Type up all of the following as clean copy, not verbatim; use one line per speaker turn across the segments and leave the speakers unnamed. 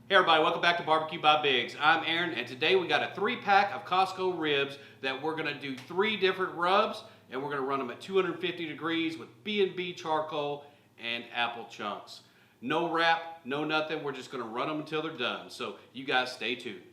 Hey everybody, welcome back to Barbecue by Biggs. I'm Aaron, and today we got a 3-pack of Costco ribs that we're gonna do 3 different rubs, and we're gonna run them at 250 degrees with B&B charcoal and apple chunks. No wrap, no nothing, we're just gonna run them until they're done. So you guys stay tuned.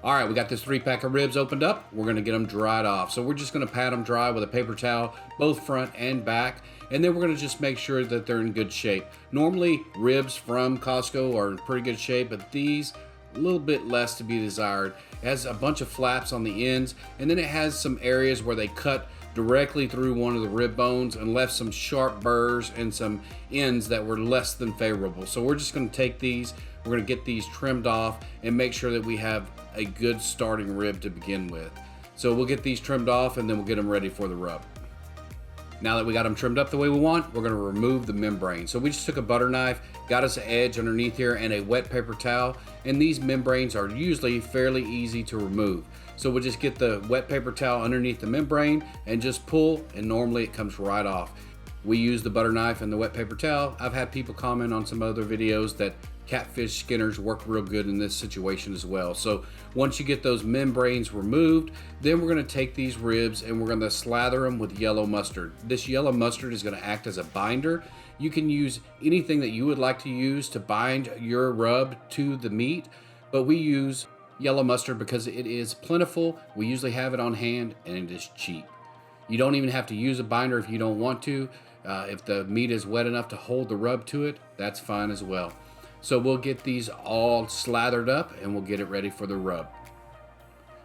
All right, we got this 3-pack of ribs opened up. We're gonna get them dried off. So we're just gonna pat them dry with a paper towel, both front and back. And then we're gonna just make sure that they're in good shape. Normally, ribs from Costco are in pretty good shape, but these, a little bit less to be desired. It has a bunch of flaps on the ends, and then it has some areas where they cut directly through one of the rib bones and left some sharp burrs and some ends that were less than favorable. So we're just gonna take these, we're gonna get these trimmed off and make sure that we have a good starting rib to begin with. So we'll get these trimmed off and then we'll get them ready for the rub. Now that we got them trimmed up the way we want, we're gonna remove the membrane. So we just took a butter knife, got us an edge underneath here and a wet paper towel, and these membranes are usually fairly easy to remove. So we'll just get the wet paper towel underneath the membrane and just pull, and normally it comes right off. We use the butter knife and the wet paper towel. I've had people comment on some other videos that catfish skinners work real good in this situation as well. So once you get those membranes removed, then we're gonna take these ribs and we're gonna slather them with yellow mustard. This yellow mustard is gonna act as a binder. You can use anything that you would like to use to bind your rub to the meat, but we use yellow mustard because it is plentiful. We usually have it on hand and it is cheap. You don't even have to use a binder if you don't want to. If the meat is wet enough to hold the rub to it, that's fine as well. So we'll get these all slathered up and we'll get it ready for the rub.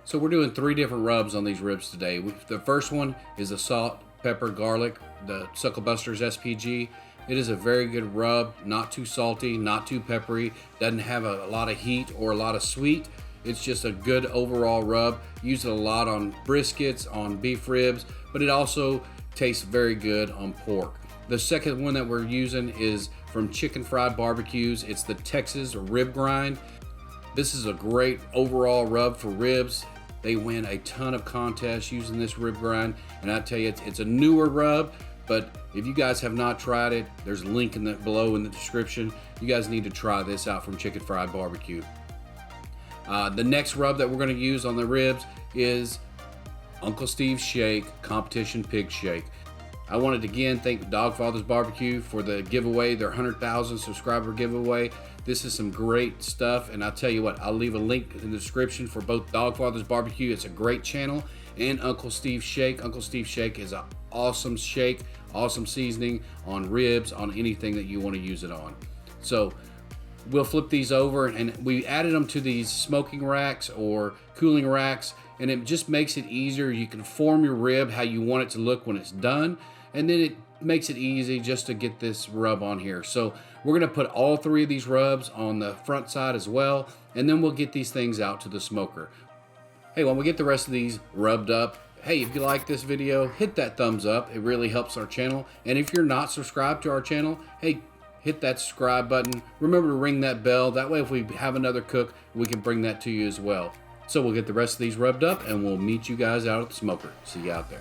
So we're doing 3 different rubs on these ribs today. The first one is the salt, pepper, garlic, the Suckle Busters SPG. It is a very good rub, not too salty, not too peppery, doesn't have a lot of heat or a lot of sweet. It's just a good overall rub. Use it a lot on briskets, on beef ribs, but it also tastes very good on pork. The second one that we're using is from Chicken Fried Barbecues. It's the Texas Rib Grind. This is a great overall rub for ribs. They win a ton of contests using this rib grind, and I tell you, it's a newer rub, but if you guys have not tried it, there's a link below in the description. You guys need to try this out from Chicken Fried Barbecue. The next rub that we're gonna use on the ribs is Uncle Steve's Shake Competition Pig Shake. I wanted to again thank Dogfather's Barbecue for the giveaway, their 100,000 subscriber giveaway. This is some great stuff, and I'll tell you what, I'll leave a link in the description for both Dogfather's Barbecue, it's a great channel, and Uncle Steve's Shake. Uncle Steve's Shake is an awesome shake, awesome seasoning on ribs, on anything that you want to use it on. So we'll flip these over, and we added them to these smoking racks or cooling racks, and it just makes it easier. You can form your rib how you want it to look when it's done, and then it makes it easy just to get this rub on here. So we're gonna put all 3 of these rubs on the front side as well, and then we'll get these things out to the smoker. Hey, when we get the rest of these rubbed up, hey, if you like this video, hit that thumbs up. It really helps our channel. And if you're not subscribed to our channel, hey, hit that subscribe button. Remember to ring that bell. That way if we have another cook, we can bring that to you as well. So we'll get the rest of these rubbed up and we'll meet you guys out at the smoker. See you out there.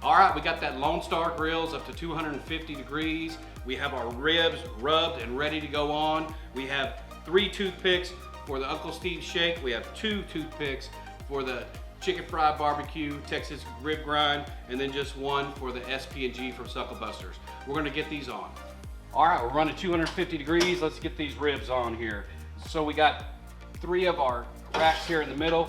All right, we got that Lone Star grills up to 250 degrees. We have our ribs rubbed and ready to go on. We have 3 toothpicks for the Uncle Steve's Shake. We have 2 toothpicks for the Chicken Fried Barbecue Texas Rib Grind, and then just 1 for the SP&G from Suckle Busters. We're gonna get these on. All right, we're running 250 degrees. Let's get these ribs on here. So we got 3 of our racks here in the middle.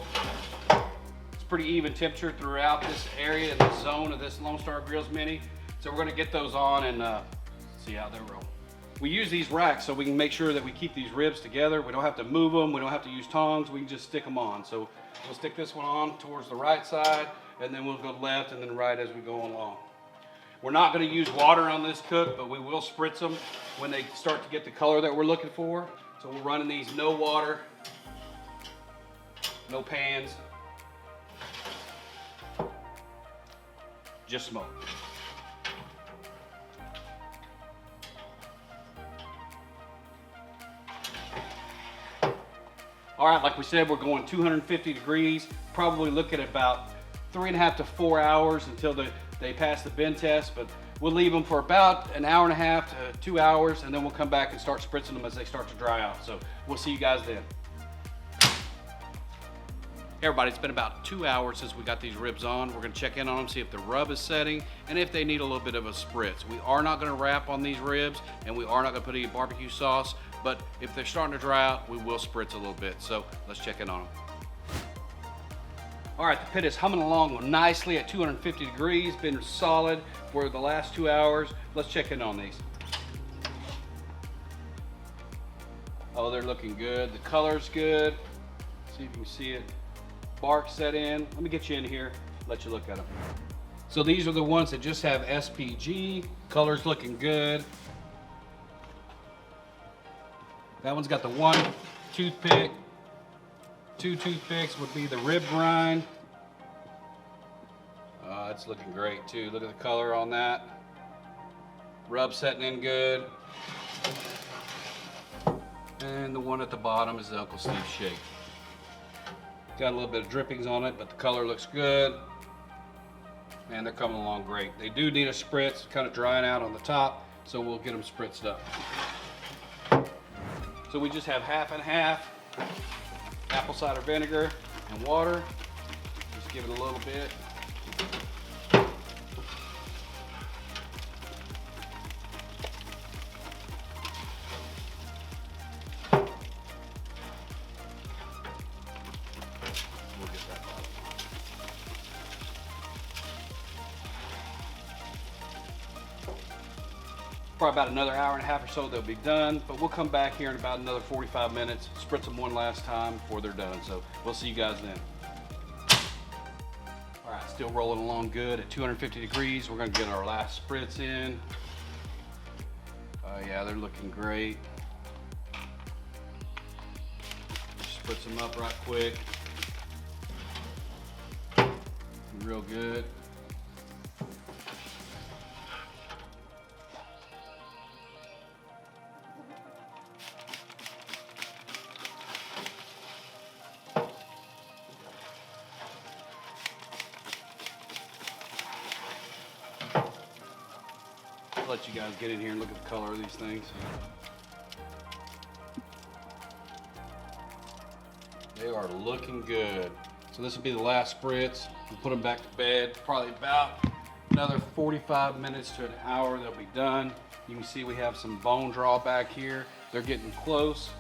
Pretty even temperature throughout this area, the zone of this Lone Star Grills Mini. So we're gonna get those on and see how they roll. We use these racks so we can make sure that we keep these ribs together. We don't have to move them, we don't have to use tongs, we can just stick them on. So we'll stick this one on towards the right side, and then we'll go left and then right as we go along. We're not gonna use water on this cook, but we will spritz them when they start to get the color that we're looking for. So we're running these no water, no pans, just smoke.
All right, like we said, we're going 250 degrees, probably looking at about 3.5 to 4 hours until they pass the bend test, but we'll leave them for about an hour and a half to 2 hours, and then we'll come back and start spritzing them as they start to dry out. So we'll see you guys then. Hey everybody, it's been about 2 hours since we got these ribs on. We're gonna check in on them, see if the rub is setting, and if they need a little bit of a spritz. We are not gonna wrap on these ribs, and we are not gonna put any barbecue sauce, but if they're starting to dry out, we will spritz a little bit. So let's check in on them. All right, the pit is humming along nicely at 250 degrees, been solid for the last 2 hours. Let's check in on these. Oh, they're looking good. The color's good. See if you can see it. Bark set in. Let me get you in here, let you look at them. So these are the ones that just have SPG. Color's looking good. That one's got the one toothpick. 2 toothpicks would be the rib grind. It's looking great too. Look at the color on that. Rub setting in good. And the one at the bottom is the Uncle Steve Shake. Got a little bit of drippings on it, but the color looks good. And they're coming along great. They do need a spritz, kind of drying out on the top, so we'll get them spritzed up. So we just have half and half apple cider vinegar and water. Just give it a little bit. Probably about another hour and a half or so they'll be done, but we'll come back here in about another 45 minutes, spritz them one last time before they're done. So we'll see you guys then. All right, still rolling along good at 250 degrees. We're gonna get our last spritz in. Oh yeah, they're looking great. Spritz them up right quick. Real good. I'll let you guys get in here and look at the color of these things. They are looking good. So this will be the last spritz. We'll put them back to bed. Probably about another 45 minutes to an hour, they'll be done. You can see we have some bone draw back here. They're getting close.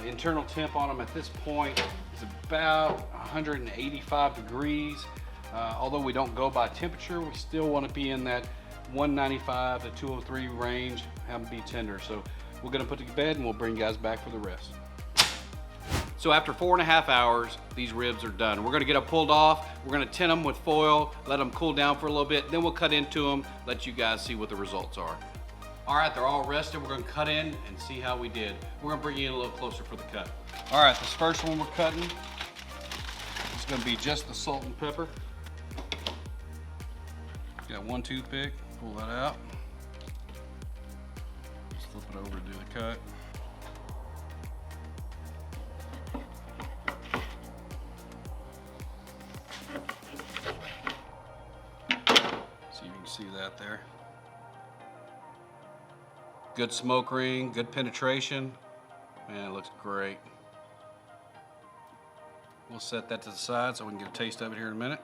Internal temp on them at this point is about 185 degrees. Although we don't go by temperature, we still want to be in that 195 to 203 range, have them be tender. So we're gonna put it to bed and we'll bring you guys back for the rest. So after 4.5 hours, these ribs are done. We're gonna get them pulled off. We're gonna tin them with foil, let them cool down for a little bit, then we'll cut into them, let you guys see what the results are. All right, they're all rested. We're gonna cut in and see how we did. We're gonna bring you in a little closer for the cut. All right, this first one we're cutting is gonna be just the salt and pepper. Got one toothpick, pull that out. Just flip it over to do the cut. So you can see that there. Good smoke ring, good penetration. Man, it looks great. We'll set that to the side so we can get a taste of it here in a minute.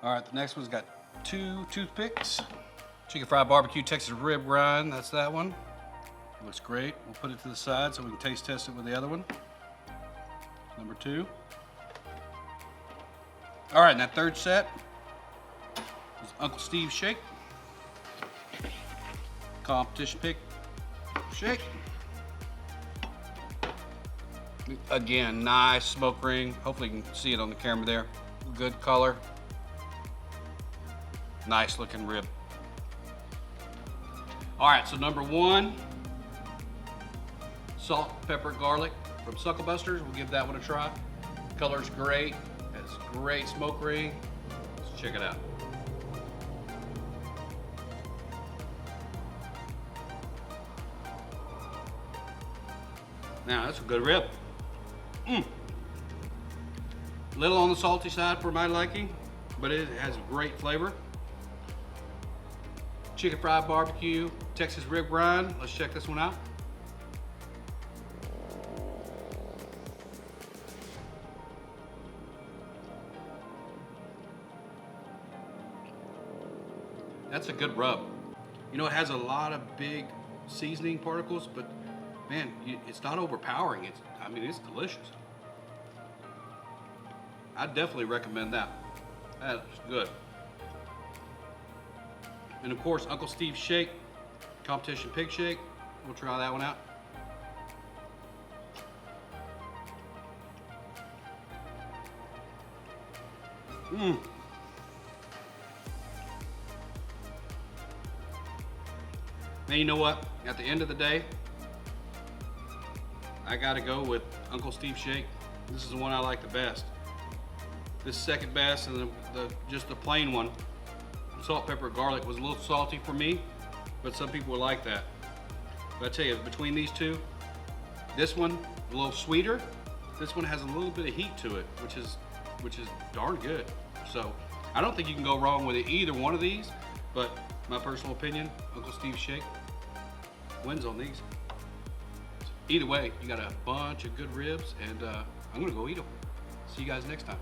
All right, the next one's got 2 toothpicks. Chicken fried barbecue Texas rib rind, that's that one. Looks great. We'll put it to the side so we can taste test it with the other one. Number 2. All right, and that third set is Uncle Steve Shake. Competition pick shake. Again, nice smoke ring. Hopefully you can see it on the camera there. Good color. Nice looking rib. All right, so number 1, salt, pepper, garlic from Suckle Busters. We'll give that one a try. Color's great. Has great smoke ring. Let's check it out. Now that's a good rib. Little on the salty side for my liking, but it has great flavor. Chicken fried barbecue, Texas rib rind. Let's check this one out. That's a good rub. You know, it has a lot of big seasoning particles, but man, it's not overpowering. I mean, it's delicious. I definitely recommend that. That's good. And of course, Uncle Steve's shake, competition pig shake. We'll try that one out. Now, you know what? At the end of the day, I gotta go with Uncle Steve's shake. This is the one I like the best. This second best, and just the plain one, salt, pepper, garlic, was a little salty for me, but some people would like that. But I tell you, between these two, this one a little sweeter. This one has a little bit of heat to it, which is darn good. So I don't think you can go wrong with either one of these. But my personal opinion, Uncle Steve's shake wins on these. Either way, you got a bunch of good ribs, and I'm gonna go eat them. See you guys next time.